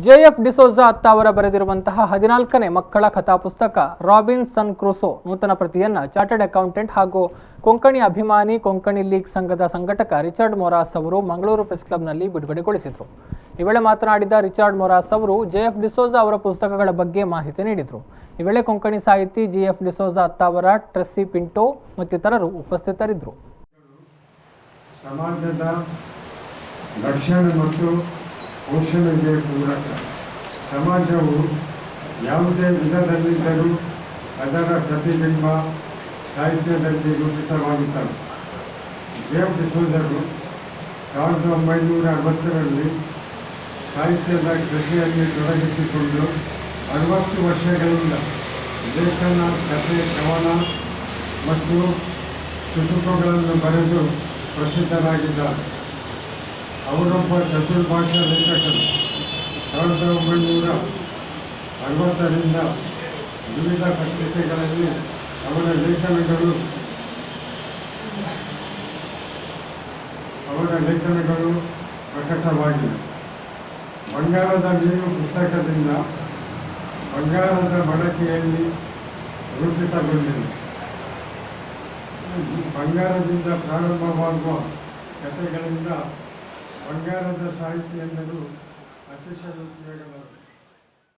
JF D'Souza ಅತ್ತ ಅವರ ಬರೆದಿರುವಂತಹ 14ನೇ ಮಕ್ಕಳ ಕಥಾ ಪುಸ್ತಕ ರಾಬಿನ್ಸನ್ ಕ್ರೂಸೋ ನೂತನ ಪ್ರತಿಯನ್ನ ಚಾರ್ಟರ್ಡ್ ಅಕೌಂಟೆಂಟ್ ಹಾಗೂ ಕೊಂಕಣಿ ಅಭಿಮಾನಿ ಕೊಂಕಣಿ ಲೀಗ್ ಸಂಘದ ಸಂಘಟಕ ರಿಚರ್ಡ್ ಮೊರಾಸ್ ಅವರು ಮಂಗಳೂರು ಪ್ರೆಸ್ ಕ್ಲಬ್ನಲ್ಲಿ ಬಿಡುಗಡೆಗೊಳಿಸಿದರು. ಈ ವೇಳೆ ಮಾತನಾಡಿದ ರಿಚರ್ಡ್ ಮೊರಾಸ್ ಅವರು ಜೆಎಫ್ ಡಿಸೋಜಾ ಅವರ ಪುಸ್ತಕಗಳ ಬಗ್ಗೆ ಮಾಹಿತಿ ನೀಡಿದರು. ಈ ವೇಳೆ ಕೊಂಕಣಿ ಸಾಹಿತಿ ಜಿಎಫ್ ಡಿಸೋಜಾ ಅತ್ತ ಅವರ ಟ್ರೆಸ್ಸಿ ಪಿಂಟೋ ಮತ್ತಿತರರು ಉಪಸ್ಥಿತರಿದ್ದರು. ಸಮಾಜದ ರಕ್ಷಣೆ ಮತ್ತು ಪೋಷಣೆಗೆ ಪೂರಕ ಸಮಾಜವು ಯಾವುದೇ ವಿಧದಲ್ಲಿದ್ದರೂ ಅದರ ಪ್ರತಿಬಿಂಬ ಸಾಹಿತ್ಯದಲ್ಲಿ ರೂಪಿತವಾಗುತ್ತವೆ. ಜೆಎಫ್ ಡಿಸೋಜರು 1960ರಲ್ಲಿ ಸಾಹಿತ್ಯದ ಕೃಷಿಯಲ್ಲಿ ತೊಡಗಿಸಿಕೊಂಡು 60 ವರ್ಷಗಳಿಂದ ಲೇಖನ, ಕಥೆ, ಕವನ ಮತ್ತು ಚುಟುಕುಗಳನ್ನು ಬರೆದು ಪ್ರಸಿದ್ಧರಾಗಿದ್ದಾರೆ. ಅವರೊಬ್ಬ ಚತುರ್ಭಾಷಾ ಲೇಖಕರು. 1960ರಿಂದ ವಿವಿಧ ಪತ್ರಿಕೆಗಳಲ್ಲಿ ಅವರ ಲೇಖನಗಳು ಪ್ರಕಟವಾಗಿವೆ. ಬಂಗಾರದ ಮೀನು ಪುಸ್ತಕದಿಂದ ಬಂಗಾರದ ಬಳಕೆಯಲ್ಲಿ ರೂಪಿತಗೊಂಡಿದೆ. ಬಂಗಾರದಿಂದ ಪ್ರಾರಂಭವಾಗುವ ಕಥೆಗಳಿಂದ ಬಂಗಾರದ ಸಾಹಿತ್ಯ ಎಂದರೂ ಅತಿಶಯೋಕ್ತಿಯಾಗಲಾರದು.